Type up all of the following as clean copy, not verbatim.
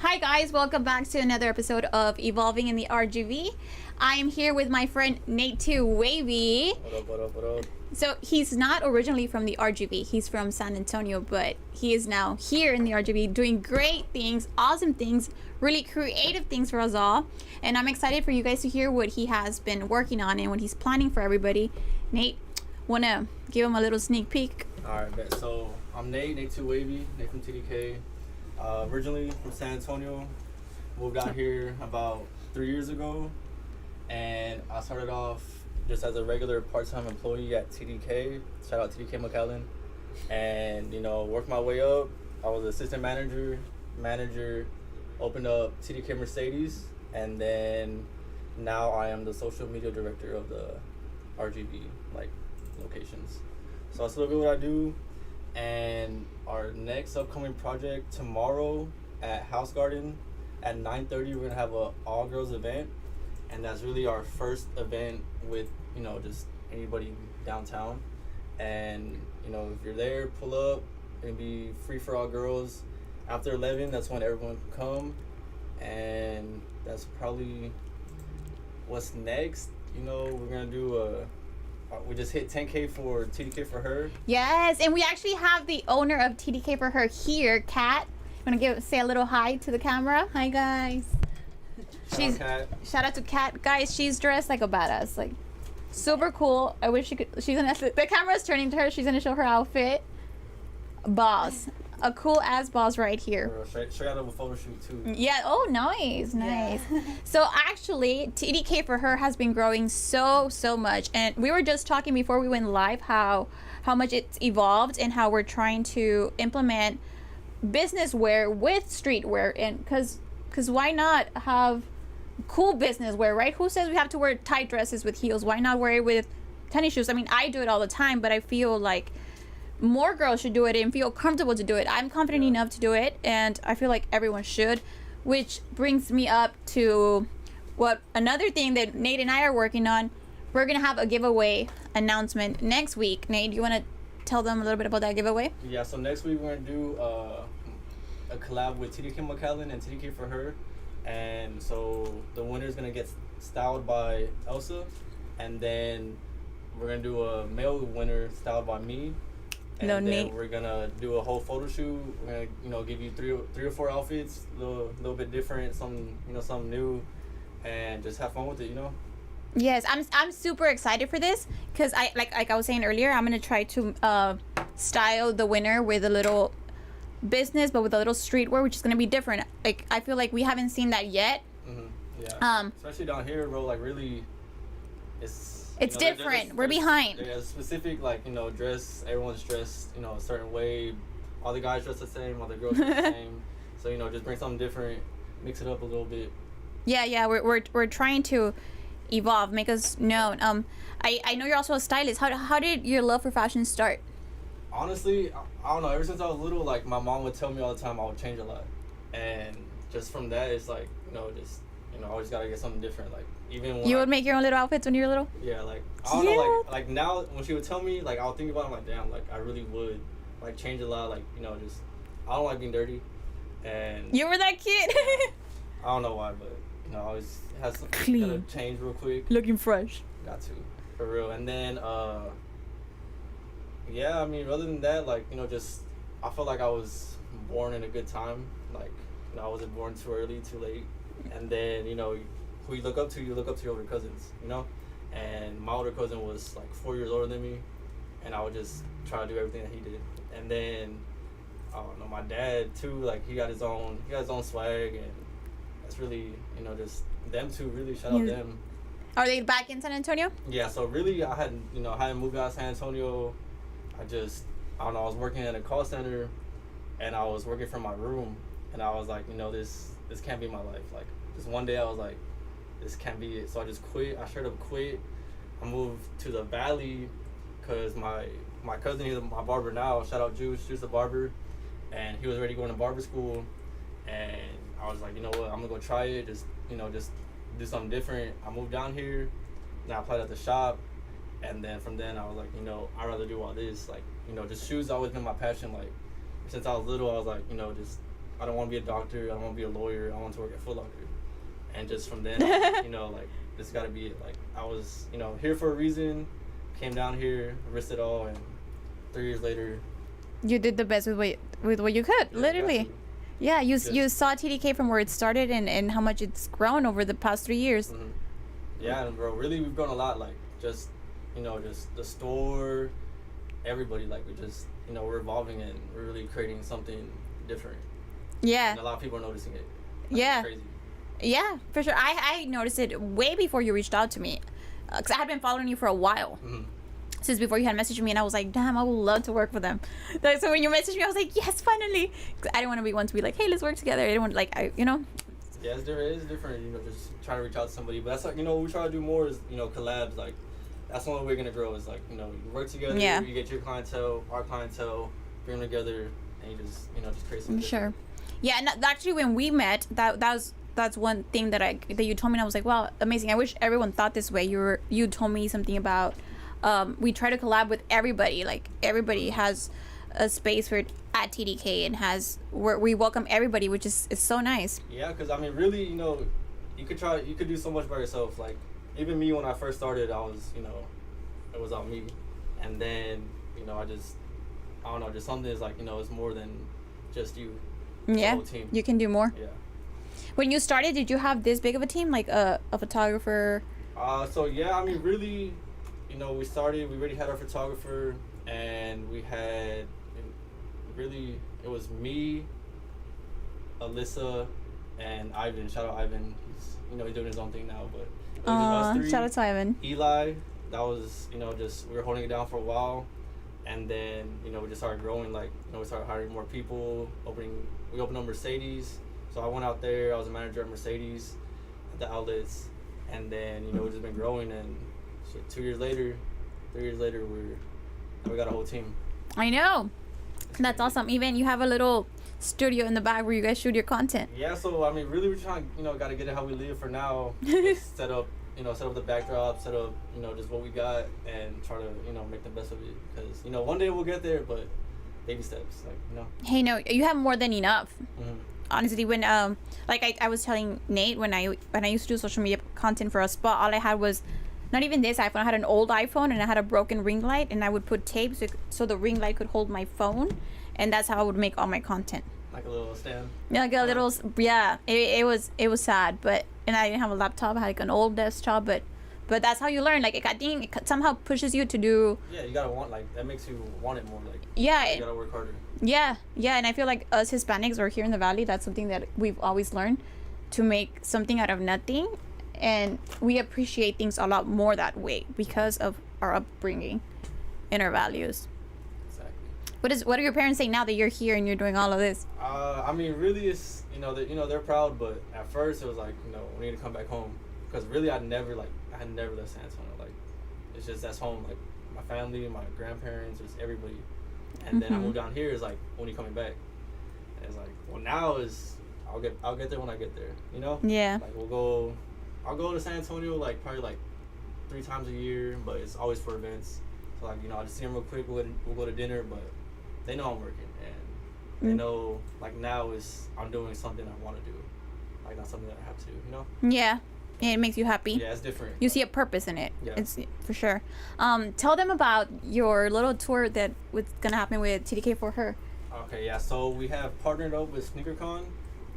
Hi guys, welcome back to another episode of Evolving in the RGV. I am here with my friend Natetoowavy. What up, what up, what up? So he's not originally from the RGV, he's from San Antonio, but he is now here in the RGV doing great things, awesome things, really creative things for us all. And I'm excited for you guys to hear what he has been working on and what he's planning for everybody. Nate, wanna give him a little sneak peek? Alright, bet. So I'm Natetoowavy, Nate from TDK. Originally from San Antonio, moved out here about 3 years ago, and I started off just as a regular part-time employee at TDK. Shout out TDK McAllen, and worked my way up. I was assistant manager, opened up TDK Mercedes, and then now I am the social media director of the RGV locations. So that's a little bit what I do. And our next upcoming project tomorrow at House Garden at 9:30, we're gonna have a all girls event, and that's really our first event with just anybody downtown. And if you're there, pull up. It'll be free for all girls. After 11, that's when everyone can come, and that's probably what's next. We're gonna do we just hit 10K for TDK for her. Yes, and we actually have the owner of TDK for her here, Kat. I'm gonna say a little hi to the camera. Hi guys. Shout out to Kat. Guys, she's dressed like a badass, like super cool. I wish she could. The camera's turning to her. She's gonna show her outfit. Boss, a cool ass boss right here. Straight out of a photo shoot too. Yeah. Oh, nice. Yeah. So actually, TDK for her has been growing so much, and we were just talking before we went live how much it's evolved and how we're trying to implement business wear with streetwear, and because why not have cool business wear, right? Who says we have to wear tight dresses with heels? Why not wear it with tennis shoes? I mean, I do it all the time, but I feel like more girls should do it and feel comfortable to do it. I'm confident enough to do it, and I feel like everyone should, which brings me up to another thing that Nate and I are working on. We're gonna have a giveaway announcement next week. Nate, do you want to tell them a little bit about that giveaway? Yeah, so next week we're gonna do a collab with TDK McAllen and TDK for her, and so the winner is gonna get styled by Elsa, and then we're gonna do a male winner styled by me. And then we're gonna do a whole photo shoot. We're gonna give you three or four outfits, a little bit different, something new, and just have fun with it. Yes, I'm super excited for this because I like I was saying earlier, I'm gonna try to style the winner with a little business, but with a little streetwear, which is gonna be different. Like I feel like we haven't seen that yet. Mm-hmm. Yeah. Especially down here, bro. Like really, it's different. We're behind. There's specific, dress. Everyone's dressed, a certain way. All the guys dress the same. All the girls dress the same. So just bring something different, mix it up a little bit. Yeah. We're trying to evolve, make us known. I know you're also a stylist. How did your love for fashion start? Honestly, I don't know. Ever since I was little, my mom would tell me all the time I would change a lot, and just from that, it's I always gotta get something different. Even when you would make your own little outfits when you were little. Yeah, I don't know, like now when she would tell me, I'll think about it, I'm like, damn, I really would change a lot, just I don't like being dirty, and you were that kid. I don't know why, but I always has to clean, change real quick, looking fresh. Got to, for real. And then yeah, I mean, other than that, just I felt like I was born in a good time. I wasn't born too early, too late. And then, who you look up to your older cousins, And my older cousin was 4 years older than me, and I would just try to do everything that he did. And then, I don't know, my dad too, he got his own swag, and that's really, just them two, really, shout out them. Are they back in San Antonio? Yeah, so really, I hadn't moved out of San Antonio. I don't know, I was working at a call center, and I was working from my room, and I was like, this can't be my life. Just one day I was like, this can't be it. So I just quit. I straight up quit. I moved to the Valley because my cousin, he's my barber now. Shout out Juice the barber. And he was already going to barber school. And I was like, you know what, I'm going to go try it. Just do something different. I moved down here. Then I applied at the shop. And then from then I was like, I'd rather do all this. Just shoes always been my passion. Since I was little, I was like, I don't want to be a doctor. I don't want to be a lawyer. I want to work at Foot Locker. And just from then, you know, like, this got to be it. Like, I was, you know, here for a reason, came down here, risked it all, and 3 years later. You did the best with what you could, Yeah, literally. Yeah, you saw TDK from where it started and how much it's grown over the past 3 years. Mm-hmm. Yeah, and bro, really, we've grown a lot. Like, just, you know, just the store, everybody, like, we just, you know, we're evolving and we're really creating something different. Yeah. And a lot of people are noticing it. Like, Yeah. It's crazy. Yeah, for sure. I noticed it way before you reached out to me. Because I had been following you for a while. Mm-hmm. Since before you had messaged me, and I was like, damn, I would love to work for them. Like, so when you messaged me, I was like, yes, finally. 'Cause I didn't want to be one to be like, hey, let's work together. I didn't want, like, you know. Yeah, it's different. It's different, you know, just trying to reach out to somebody. But that's like, you know, what we try to do more is, you know, collabs. Like, that's the only way we're gonna grow. Is like, you know, you work together. Yeah. You get your clientele, our clientele, bring them together, and you just, you know, just create something. Sure. Yeah, and actually, when we met, that's one thing that you told me, and I was like, wow, amazing. I wish everyone thought this way. You told me something about we try to collab with everybody. Like, everybody has a space for at TDK and where we welcome everybody, which is so nice. Yeah, because I mean, really, you know, you could do so much by yourself. Like, even me, when I first started, I was, you know, it was on me, and then, you know, I don't know, just something is like, you know, it's more than just you. Yeah, the whole team. you can do more. Yeah. When you started, did you have this big of a team, like a photographer? So yeah, I mean, really, you know, we already had our photographer, and we had, really, it was me, Alyssa, and Ivan. Shout out Ivan. He's, you know, he's doing his own thing now, but it was just us three. Shout out to Ivan. Eli, that was, you know, just, we were holding it down for a while, and then, you know, we just started growing. Like, you know, we started hiring more people, we opened up Mercedes. So I went out there, I was a manager at Mercedes, at the outlets, and then, you know, we've just been growing, and shit, 3 years later, we got a whole team. I know. That's awesome. Even you have a little studio in the back where you guys shoot your content. Yeah, so I mean, really, we're trying, you know, got to get it how we live for now. set up the backdrop, set up, you know, just what we got, and try to, you know, make the best of it. Because, you know, one day we'll get there, but baby steps, like, you know. Hey, no, you have more than enough. Mm-hmm. Honestly, when like I was telling Nate, when I used to do social media content for a spot, all I had was not even this iPhone. I had an old iPhone, and I had a broken ring light, and I would put tape so the ring light could hold my phone, and that's how I would make all my content. Like a little stand. Yeah, like a little, yeah. It was sad, but, and I didn't have a laptop. I had like an old desktop, but that's how you learn. Like, I think it somehow pushes you to do. Yeah, you gotta want, like, that makes you want it more. Like, yeah, you gotta work harder. Yeah, and I feel like us Hispanics, or here in the Valley, that's something that we've always learned, to make something out of nothing, and we appreciate things a lot more that way because of our upbringing and our values. Exactly. What are your parents saying now that you're here and you're doing all of this? I mean, really, it's, you know, they're proud, but at first it was like, you know, we need to come back home, because really I had never left San Antonio. Like, it's just, that's home. Like, my family, my grandparents, just everybody. And then I moved down here. Is like, when are you coming back? And it's like, well, now is, I'll get there when I get there, you know. Yeah. Like, I'll go to San Antonio like probably like 3 times a year, but it's always for events. So, like, you know, I just see them real quick. We'll go to dinner, but they know I'm working, and they know, like, now is, I'm doing something I want to do, like, not something that I have to do, you know. Yeah. It makes you happy. Yeah, it's different. You see a purpose in it. Yeah. It's for sure. Tell them about your little tour that was gonna happen with TDK for her. Okay, yeah. So we have partnered up with SneakerCon.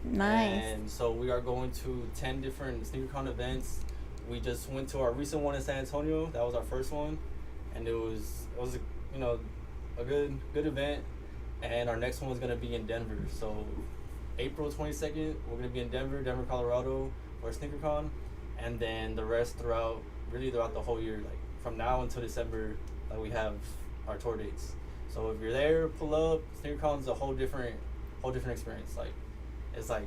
Nice. And so we are going to 10 different SneakerCon events. We just went to our recent one in San Antonio. That was our first one, and it was a, you know, a good event. And our next one was gonna be in Denver. So April 22nd, we're gonna be in Denver, Colorado, for SneakerCon. And then the rest throughout the whole year, like from now until December, like, we have our tour dates. So if you're there, pull up. SneakerCon's a whole different experience. Like, it's like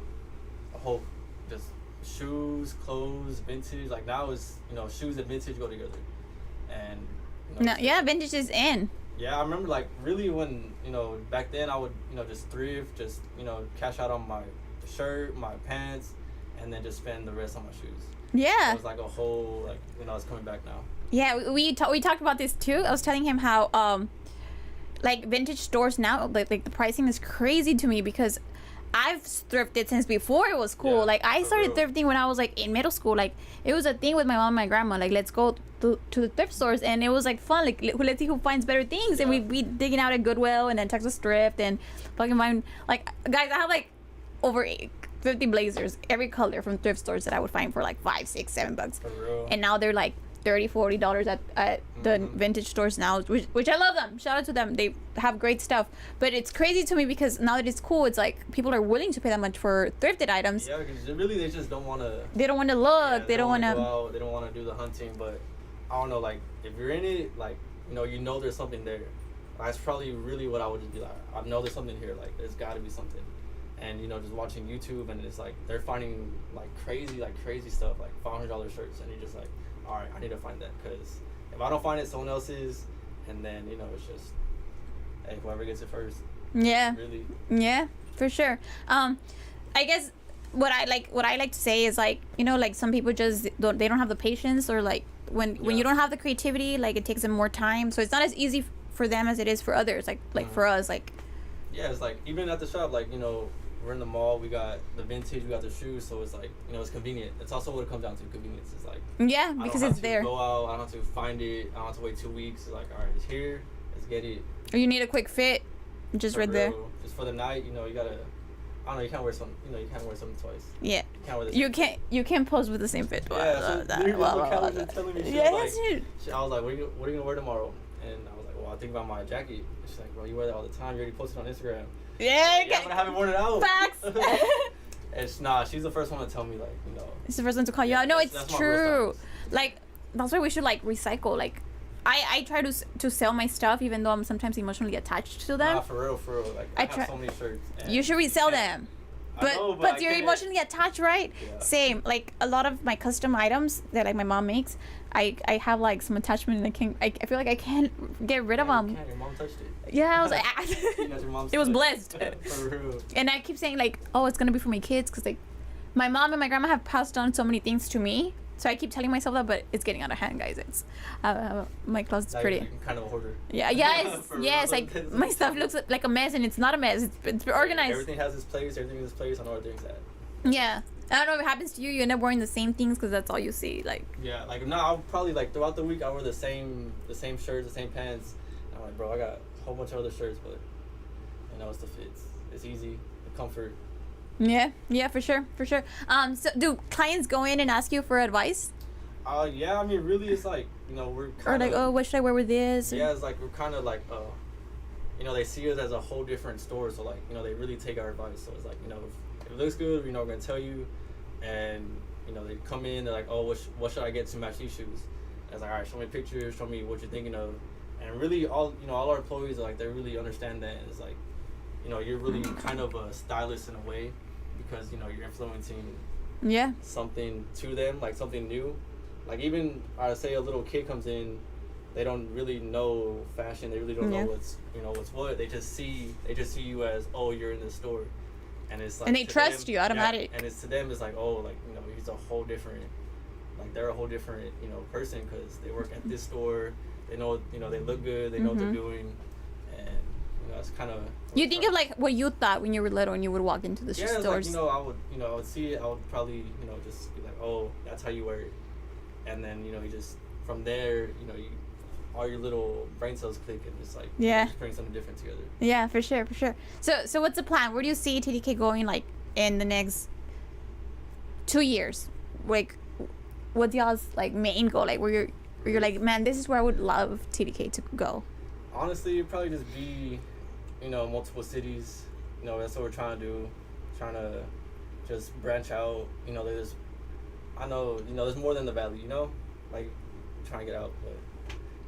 a whole, just shoes, clothes, vintage. Like, now is, you know, shoes and vintage go together. And, you know, No, yeah, vintage is in. Yeah, I remember, like, really when, you know, back then I would, you know, just thrift, just, you know, cash out on my shirt, my pants, and then just spend the rest on my shoes. Yeah. It was like a whole, like, you know, it's coming back now. Yeah, we talked about this too. I was telling him how like vintage stores now, like the pricing is crazy to me, because I've thrifted since before it was cool. Yeah, like I for started real. thrifting when I was like in middle school. Like it was a thing with my mom and my grandma. Like let's go to the thrift stores, and it was like fun. Like let's see who finds better things, and Yeah. we'd be digging out at Goodwill and then Texas Thrift and fucking find like guys. I have like over 50 blazers, every color from thrift stores that I would find for like $5, $6, $7, For real. and now they're like $30, $40 at the vintage stores now, which I love them. Shout out to them. They have great stuff. But it's crazy to me because now that it's cool, it's like people are willing to pay that much for thrifted items. Yeah, because really they just don't want to. They don't want to look. Yeah, they don't want go to. out, they don't want to do the hunting, but I don't know. Like if you're in it, like you know there's something there. That's probably really what I would just be like. I know there's something here. Like there's got to be something. And just watching YouTube, and it's like they're finding like crazy stuff, like $500 shirts, and you're just like, all right, I need to find that, because if I don't find it, someone else is, and then it's just, hey, whoever gets it first. Yeah. Really. Yeah, for sure. I guess what I like to say is like like some people just don't have the patience, or like when you don't have the creativity, like it takes them more time, so it's not as easy for them as it is for others. Like for us, like. Yeah, it's like even at the shop, like we're in the mall, we got the vintage, we got the shoes, so it's like it's convenient. It's also what it comes down to, convenience. It's like Yeah, because it's there. I don't have to go out, I don't have to find it, I don't have to wait 2 weeks. It's like, all right, it's here, let's get it. Or you need a quick fit, just For right there. real. Just for the night, you gotta, I don't know, you can't wear something, you can't wear something twice. Yeah. You can't wear this. You can't pose with the same fit. Yeah, so literally what Kelly was telling me, Yeah, I was like, what are you gonna wear tomorrow? And I was like, well, I think about my jacket. She's like, bro, you wear that all the time, you already posted on Instagram. Yeah, Yeah, but I haven't worn it out. Facts. And she's the first one to tell me, like, It's the first one to call you out. No, it's that's my true. real style. Like that's why we should like recycle. Like I try to sell my stuff, even though I'm sometimes emotionally attached to them. Nah, for real. Like, I have so many shirts. And You should resell them. But I know, but I you're can't. emotionally attached, right? Yeah. Same. Like a lot of my custom items that like my mom makes, I have like some attachment, and I feel like I can't get rid of Yeah, them. you can't. Your mom touched it. Yeah, I was like, Your mom's it was touch. blessed. For real. And I keep saying like, oh, it's gonna be for my kids, because like my mom and my grandma have passed on so many things to me. So I keep telling myself that, but it's getting out of hand, guys. It's my closet's Like, pretty. you're kind of a hoarder. Yeah, yes, For yes. real. Like my stuff looks like a mess, and it's not a mess. It's organized. Everything has its place. Everything has its place. I know where things at. Yeah, I don't know if it happens to you. You end up wearing the same things because that's all you see. Like. Yeah, like no, I'll probably like throughout the week I wear the same shirts, the same pants. I'm like, bro, I got a whole bunch of other shirts, but it's the fits. It's easy, the comfort. Yeah, for sure. So do clients go in and ask you for advice? Yeah, I mean, really, it's like we're kind of Or like, oh, what should I wear with this? Yeah, it's like we're kind of like they see us as a whole different store, so like they really take our advice. So it's like if it looks good, we're gonna tell you, and they come in, they're like, oh, what should I get to match these shoes? And it's like, all right, show me pictures, show me what you're thinking of, and really all our employees are like, they really understand that. It's like you're really kind of a stylist in a way, because you're influencing something to them, like something new. Like even I say a little kid comes in, they don't really know fashion. They really don't know what's what. They just see you as, oh, you're in the store, and it's like, and they trust you automatic. Yeah, and it's to them, it's like, oh, like he's a whole different, like they're a whole different person, because they work at this store. They know they look good. They know what they're doing, and it's kind of. You think of like what you thought when you were little and you would walk into the stores. Like, I would see it. I would probably just be like, oh, that's how you wear it, and then you just from there all your little brain cells click, and it's like just bring something different together. Yeah, for sure. So what's the plan? Where do you see TDK going like in the next 2 years? Like, what's y'all's like main goal? Like where you're like, man, this is where I would love TDK to go. Honestly, it'd probably just be multiple cities. That's what we're trying to do. Trying to just branch out. I know there's more than the valley. Like trying to get out, but.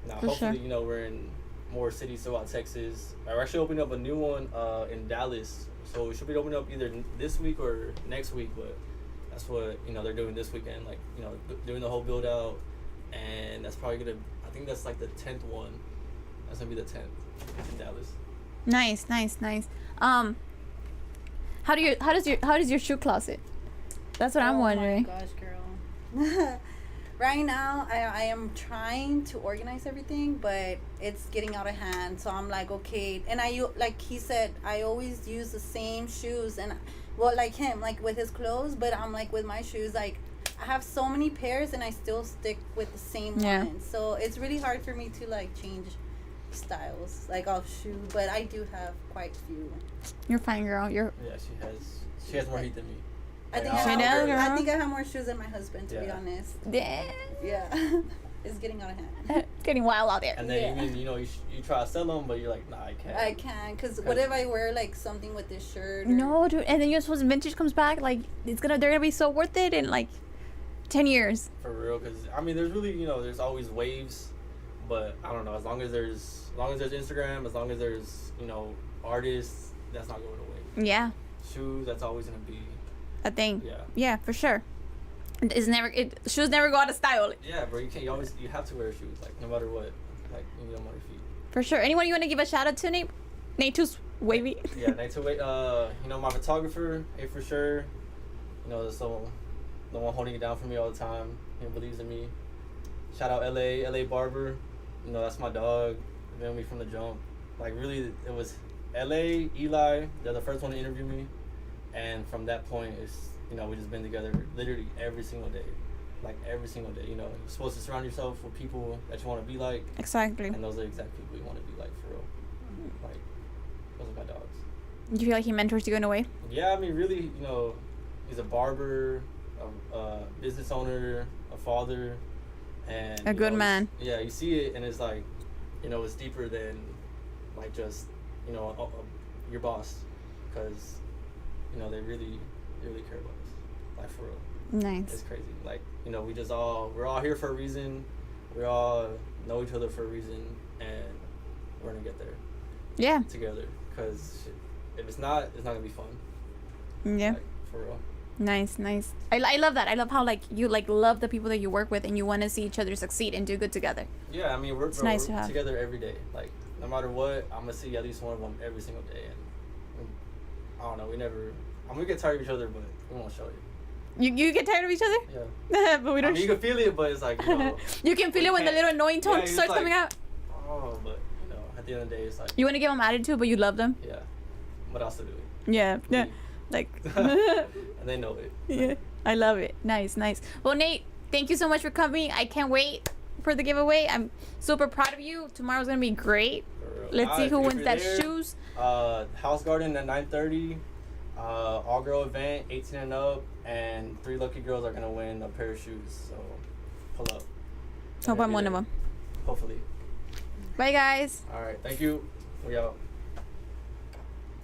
Now, hopefully, we're in more cities throughout Texas. We're actually opening up a new one in Dallas. So we should be opening up either this week or next week. But that's what, they're doing this weekend. Like, doing the whole build out. And that's probably going to, I think that's like the 10th one. That's going to be the 10th in Dallas. Nice. How does your shoe closet? That's what I'm wondering. Oh my gosh, girl. Right now, I am trying to organize everything, but it's getting out of hand. So I'm like, okay. And like he said, I always use the same shoes. And, well, like him, like with his clothes. But I'm like, with my shoes, like, I have so many pairs and I still stick with the same one. So it's really hard for me to, like, change styles, like, of shoe. But I do have quite a few. You're fine, girl. Yeah, she has more heat than me. I think I have more shoes than my husband, to be honest. Yeah. It's getting out of hand. It's getting wild out there. And then even, you try to sell them, but you're like, nah, I can't. I can't, because what if I wear, like, something with this shirt? No, dude. And then you're supposed to vintage comes back, like, they're gonna be so worth it in, like, 10 years. For real, because, I mean, there's really, there's always waves, but I don't know, as long as there's Instagram, as long as there's, artists, that's not going away. Yeah. Shoes, that's always going to be a thing. Yeah. Yeah, for sure. Shoes never go out of style. Yeah, bro, you have to wear shoes, like, no matter what, like, when you don't want your feet. For sure. Anyone you want to give a shout out to, Nate? Natetoowavy. Yeah, Natetoowavy. My photographer, for sure. The one holding it down for me all the time. He believes in me. Shout out LA Barber. That's my dog. Been with me from the jump. Like, really, it was LA, Eli. They're the first one to interview me. And from that point, it's, we just been together literally every single day. Like, every single day. You're supposed to surround yourself with people that you want to be like. Exactly. And those are the exact people you want to be like, for real. Like, those are my dogs. Do you feel like he mentors you in a way? Yeah, I mean, really, he's a barber, a business owner, a father, and a good man. Yeah, you see it, and it's like, it's deeper than, like, just, your boss, because, they really, really care about us, like, for real. Nice. It's crazy. Like, we're all here for a reason. We all know each other for a reason, and we're gonna get there. Yeah. Together, because if it's not gonna be fun. Yeah. Like, for real. Nice. I love that. I love how, like, you, like, love the people that you work with and you want to see each other succeed and do good together. Yeah, I mean, we're together every day. Like, no matter what, I'm going to see at least one of them every single day. And I don't know, I'm going to get tired of each other, but we won't show you. You get tired of each other? Yeah. But we don't. You can feel it, but it's like, you can feel it when the little annoying tone starts coming out. Oh, but, at the end of the day, it's like. You want to give them attitude, but you love them? Yeah. But I'll still do it. Yeah. Like. And they know it. Yeah. I love it. Nice. Well, Nate, thank you so much for coming. I can't wait for the giveaway. I'm super proud of you. Tomorrow's going to be great. Let's see who wins that shoes. House Garden at 9:30. All-girl event, 18 and up. And 3 lucky girls are going to win a pair of shoes. So, pull up. Hope I'm one of them. Hopefully. Bye, guys. All right. Thank you. We out.